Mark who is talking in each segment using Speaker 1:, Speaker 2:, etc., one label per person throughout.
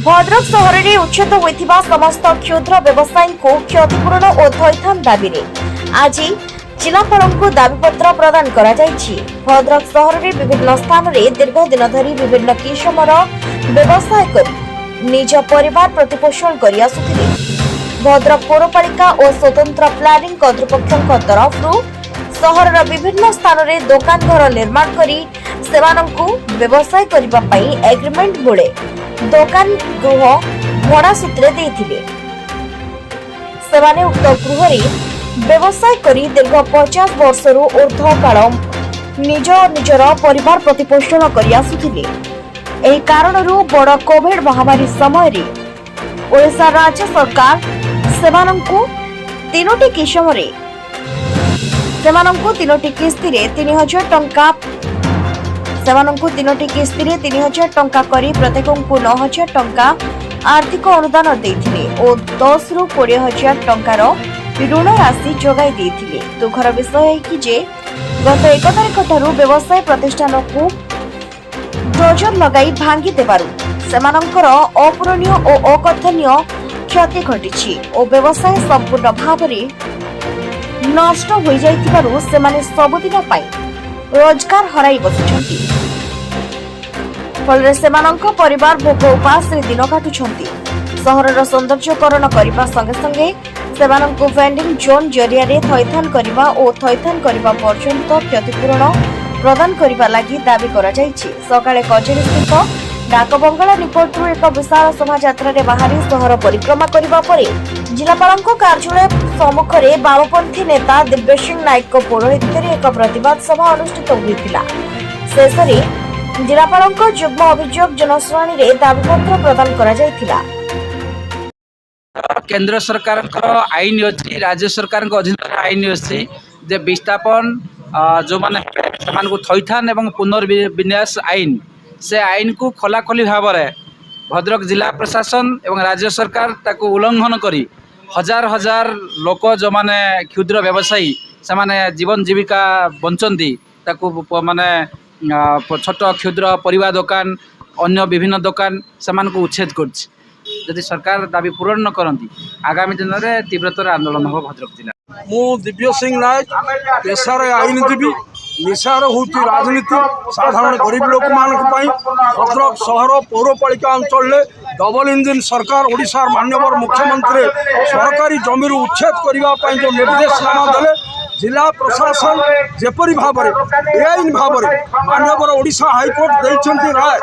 Speaker 1: भद्रक सहर में उच्छेद होइथिबा समस्त क्षुद्र व्यवसायी को क्षतिपूरण और थैथान दाबी आज जिलापाल को दाबीपत्र प्रदान करा जायछि। भद्रक सहर में विभिन्न स्थान में दीर्घ दिन धरी विभिन्न किसमर व्यवसाय कर निज परिवार प्रतिपोषण कर आसुथिले। भद्रक पौरपालिका और स्वतंत्र प्लानिंग कर्तृपक्षों तरफ सहर विभिन्न स्थान में दुकान घर निर्माण करी सेवानंकु व्यवसाय करिबा पई एग्रीमेंट बोले दुकान गृह भड़ा सूत्रे देथिले। सेवाने उक्त गृह रे व्यवसाय करी दीर्घ 50 वर्षरू ऊर्ध्व काल निजर परिवार प्रतिपोषण करि आसुथिले। एही कारणरू बड़ कोविड महामारी समय रे ओडिशा राज्य सरकार सेवानंकु तीनोटी किस्मरे तीनोटी किस्ती रे 3000 टंका तीनोटी किस्ती रे 3000 टंका करी प्रत्येकଙ୍କୁ 9000 टंका आर्थिक अनुदान देथिले और 10 रु 20000 टंकार ऋण राशि जोगाई देथिले। दुखर विषय है कि जे गत 1 तारिख ठारू व्यवसाय प्रतिष्ठान को डोजर लगाई भांगी देबारु सेमानंकर अपूरणीय और अकथनीय क्षति घटिछि और व्यवसाय संपूर्ण भाव में नष्ट हो जाइथिबारु सेमाने सबुदिन पाई रोजगार हराई बसिछंती। फल सेमानंक परिवार भोग उपास रे दिन काटुछंती। सहरर सौंदर्यकरण करबा संगे संगे सेमानंक वेंडिंग जोन जरिया रे थैथान करबा और थैथान करबा पर्यंत क्षतिपूरण प्रदान करबा लागि दाबी करा जायछि। सकाळे कचेरी स्थित डाक बंगला निकटरू एक विशाल शोभायात्रा रे बाहरी सहर परिक्रमा करबा परे जिलापाल कार्यालय सम्मुख में वामपंथी नेता दिव्य सिंह नायक पौरोहित्य एक प्रतिवाद सभा अनुष्ठित होता। शेष में जिलापाल युग्म अभियोग जनशुणाणी रे दाबीपत्र प्रदान करा जायथिला।
Speaker 2: केंद्र सरकार आईन अच्छी राज्य सरकार अधीन आईन अच्छी जे विस्थापन जो माने थैथान एवं पुनर्विन्यास आईन से आईन को खोलाखोली भाव में भद्रक जिला प्रशासन एवं राज्य सरकार ताको उल्लंघन करी हजार हजार लोक जो माने क्षुद्र व्यवसायी से माने जीवन जीविका बंचती ताको माने छोट क्षुद्र परिवा दुकान अन्य विभिन्न दुकान से उच्छेद करछि। यदि सरकार दाबी पूरण न करती आगामी दिन में तीव्रतर आंदोलन हो भद्रक जिला।
Speaker 3: मु दिव्य सिंह नायक पेशार आईनजीवी निशार हूँ राजनीति साधारण गरीब लोक मान भद्रक सहर पौरपालिका अंचल डबल इंजिन सरकार ओडिशार माननीय मुख्यमंत्री सरकारी जमीर उच्छेद करने जो निर्देशनामा देले जिला प्रशासन जेपरी भाव में बेआईन भाव में माननीय ओडिशा हाईकोर्ट देइछंती राय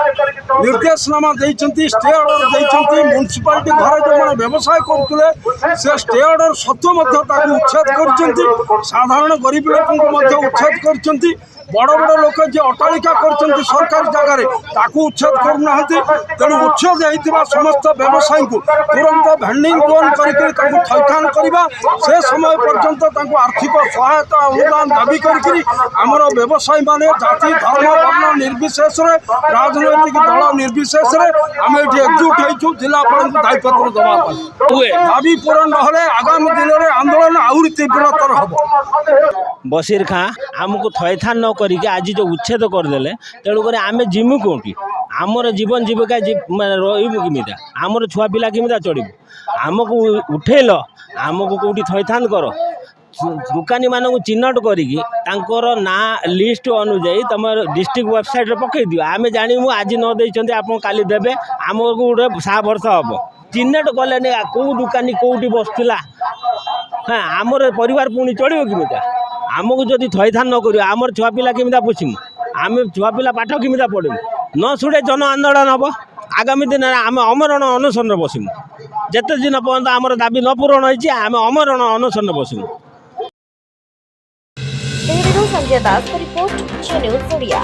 Speaker 3: निर्देशनामा देइछंती स्टे ऑर्डर देइछंती म्युनिसिपालिटी घर जो मैंने व्यवसाय करते से स्टे ऑर्डर सत्व उच्छेद करछंती साधारण गरीब लोक उच्छेद करछंती बड़ बड़ लोक जे अट्टालिका कर सरकारी जगह ताकू उच्छेद करना तेणु उच्छेद होता समस्त व्यवसायी को तुरंत भेंडिंग जोन करैथान करवा से समय पर्यंत आर्थिक सहायता अनुदान दाबी करमर व्यवसायी माने जाति धर्म वर्ण निर्विशेष राजनैतिक दल निर्विशेष आम ये एकजुट हो जिलापाल को दायीपत्र दवाई दाबी पूरण ना आगामी दिन में आंदोलन आहरी तीव्रतर हम।
Speaker 4: बसीर खां आमको थैथान न करिके आज जो उच्छेद करदेले तेणुक आम जिमु कौटी आमर जीवन जीविका रही किमिता आमर छुआ पिला किमिता चढ़ू आमको उठेल आमको कौटी थैथान कर दुकानी मानक चिन्हट करिकी ना लिस्ट अनुजाई तुम डिस्ट्रिक्ट वेबसाइट पकई दियो आम जानू आज न देते आप काली देवे आमको गोटे 7 वर्ष हम चिन्हट कले कौ दुकानी कौटी बसला हाँ आमर परिवार पुणी चढ़ो किमिता आमको जदि थैथान न कर आमर छुआ पिला केमिता पोषिमु आम छुआ पिला पाठ केमिता पढ़ू न शुणे जन आंदोलन हम आगामी दिन आम अमरण अनशन बसमु जेते दिन पर्यंत आमर दाबी न पूरण होइछि आम अमरण अनशन बसमु।
Speaker 1: संजय दास रिपोर्ट, न्यूज़ इंडिया।